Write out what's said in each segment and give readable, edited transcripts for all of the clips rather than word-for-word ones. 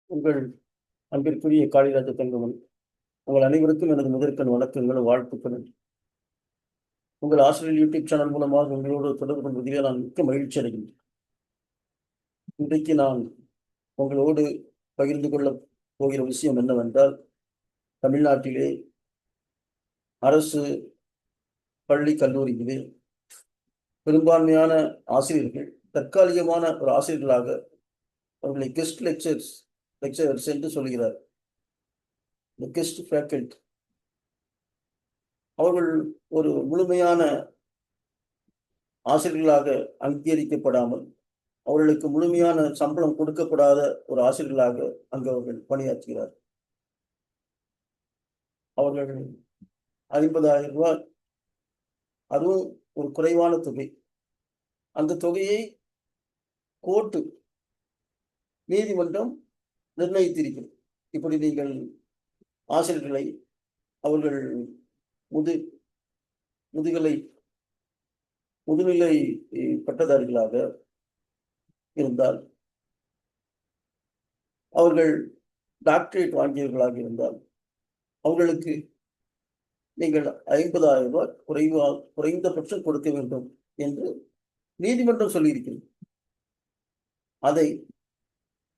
உங்கள் அன்பிற்குரிய காளிராஜ தங்கமணி. உங்கள் அனைவருக்கும் எனது முதற்கண் வணக்கங்களும் வாழ்த்துக்களும். உங்கள் ஆசிரியர் யூடியூப் சேனல் மூலமாக உங்களோடு தொடர்பு கொள்வதிலே நான் மிக்க மகிழ்ச்சி அடைகின்றேன். இன்றைக்கு நான் உங்களோடு பகிர்ந்து கொள்ளப் போகிற விஷயம் என்னவென்றால், தமிழ்நாட்டிலே அரசு பள்ளி கல்லூரியிலே பெரும்பான்மையான ஆசிரியர்கள் தற்காலிகமான ஒரு ஆசிரியர்களாக அவர்களை கெஸ்ட் லெக்சரர்ஸ் என்று சொல்கிறார். கெஸ்ட் ஃபேக்கல்டி அவர்கள் ஒரு முழுமையான ஆசிரியர்களாக அங்கீகரிக்கப்படாமல், அவர்களுக்கு முழுமையான சம்பளம் கொடுக்கப்படாத ஒரு ஆசிரியர்களாக அங்கு அவர்கள் பணியாற்றுகிறார். அவர்கள் 50,000 ரூபாய், அதுவும் ஒரு குறைவான தொகை. அந்த தொகையை கோர்ட்டு நீதிமன்றம் நிர்ணயித்திருக்கிறது. இப்படி நீங்கள் ஆசிரியர்களை அவர்கள் முதுநிலை பட்டதாரிகளாக இருந்தால், அவர்கள் டாக்டரேட் வாங்கியவர்களாக இருந்தால், அவர்களுக்கு நீங்கள் 50,000 ரூபாய் குறைந்தபட்சம் கொடுக்க வேண்டும் என்று நீதிமன்றம் சொல்லியிருக்கிறது. அதை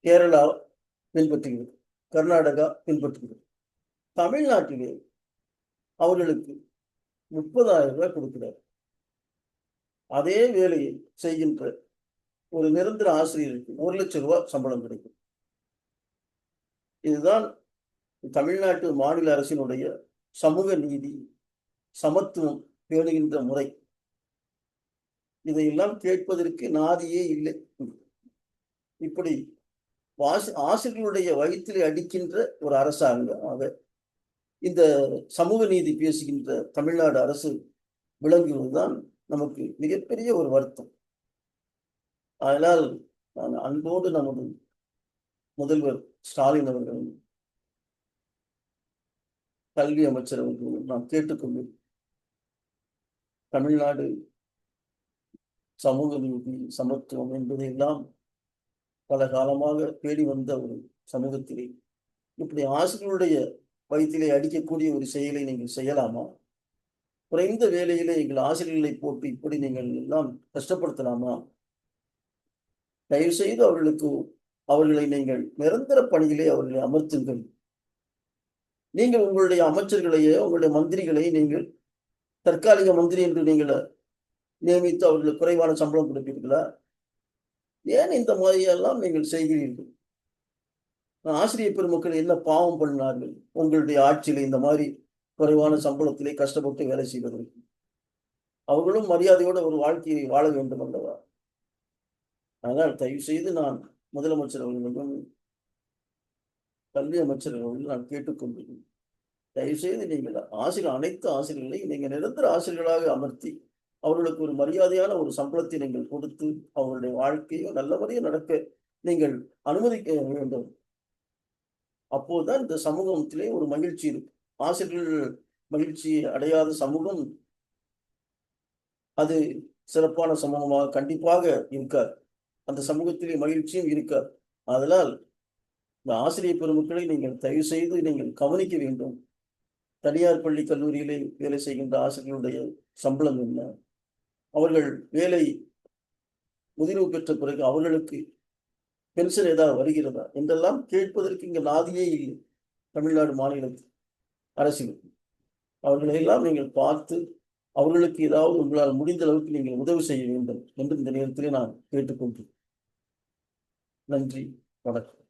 கேரளா பின்பற்றுகிறது, கர்நாடகா பின்பற்றுகிறது. தமிழ்நாட்டிலே அவர்களுக்கு 30,000 ரூபாய் கொடுக்கிறார். அதே வேலையை செய்கின்ற ஒரு நிரந்தர ஆசிரியருக்கு 1,00,000 ரூபாய் சம்பளம் கிடைக்கும். இதுதான் தமிழ்நாட்டு மாநில அரசினுடைய சமூக நீதி, சமத்துவம் பேணுகின்ற முறை. இதையெல்லாம் கேட்பதற்கு நாதியே இல்லை. இப்படி ஆசிரியர்களுடைய வயிற்றிலே அடிக்கின்ற ஒரு அரசாங்க இந்த சமூக நீதி பேசுகின்ற தமிழ்நாடு அரசு விளங்குவதுதான் நமக்கு மிகப்பெரிய ஒரு வருத்தம். அதனால் நான் அன்போடு நமது முதல்வர் ஸ்டாலின் அவர்களும் கல்வி அமைச்சர் அவர்களும் நாம் கேட்டுக்கொண்டு, தமிழ்நாடு சமூக நீதி, சமத்துவம் என்பதையெல்லாம் பல காலமாக தேடி வந்த ஒரு சமூகத்திலே இப்படி ஆசிரியர்களுடைய வயிற்றிலே அடிக்கக்கூடிய ஒரு செயலை நீங்கள் செய்யலாமா? குறைந்த வேலையிலே எங்கள் ஆசிரியர்களை போட்டு இப்படி நீங்கள் எல்லாம் கஷ்டப்படுத்தலாமா? தயவு செய்து அவர்களை நீங்கள் நிரந்தர பணியிலே அவர்களை அமர்த்துங்கள். நீங்கள் உங்களுடைய அமைச்சர்களையோ உங்களுடைய மந்திரிகளை நீங்கள் தற்காலிக மந்திரி என்று நீங்கள் நியமித்து அவர்களுக்கு குறைவான சம்பளம் கொடுப்பீர்களா? ஏன் இந்த மாதிரியெல்லாம் நீங்கள் செய்கிறீர்கள்? ஆசிரியர் பெருமக்கள் என்ன பாவம் பண்ணினார்கள் உங்களுடைய ஆட்சியில இந்த மாதிரி குறைவான சம்பளத்திலே கஷ்டப்பட்டு வேலை செய்வதற்கு? அவர்களும் மரியாதையோட ஒரு வாழ்க்கையை வாழ வேண்டும் அல்லவா? அதனால் தயவு செய்து நான் முதலமைச்சர் அவர்களும் கல்வி அமைச்சர் அவர்களும் நான் கேட்டுக்கொண்டேன். தயவு செய்து நீங்கள் அனைத்து ஆசிரியர்களை நீங்கள் நிரந்தர ஆசிரியர்களாக அமர்த்தி அவர்களுக்கு ஒரு மரியாதையான ஒரு சம்பளத்தை நீங்கள் கொடுத்து அவர்களுடைய வாழ்க்கையும் நல்ல முறையில் நடக்க நீங்கள் அனுமதிக்க வேண்டும். அப்போதுதான் இந்த சமூகத்திலே ஒரு மகிழ்ச்சி இருக்கும். ஆசிரியர்கள் மகிழ்ச்சி அடையாத சமூகம் அது சிறப்பான சமூகமாக கண்டிப்பாக இருக்காது. அந்த சமூகத்திலே மகிழ்ச்சியும் இருக்காது. அதனால் இந்த ஆசிரியர் பெருமக்களை நீங்கள் தயவு செய்து நீங்கள் கவனிக்க வேண்டும். தனியார் பள்ளி கல்லூரியிலே வேலை செய்கின்ற ஆசிரியர்களுடைய சம்பளம் என்ன, அவர்கள் வேலை முதிர்வு பெற்ற பிறகு அவர்களுக்கு பென்ஷன் ஏதாவது வருகிறதா என்றெல்லாம் கேட்பதற்கு இங்கு நாதியே இல்லை. தமிழ்நாடு மாநில அரசியல் அவர்களை எல்லாம் நீங்கள் பார்த்து அவர்களுக்கு ஏதாவது உங்களால் முடிந்த அளவுக்கு நீங்கள் உதவி செய்ய வேண்டும் என்று இந்த நேரத்திலே நான் கேட்டுக்கொண்டேன். நன்றி, வணக்கம்.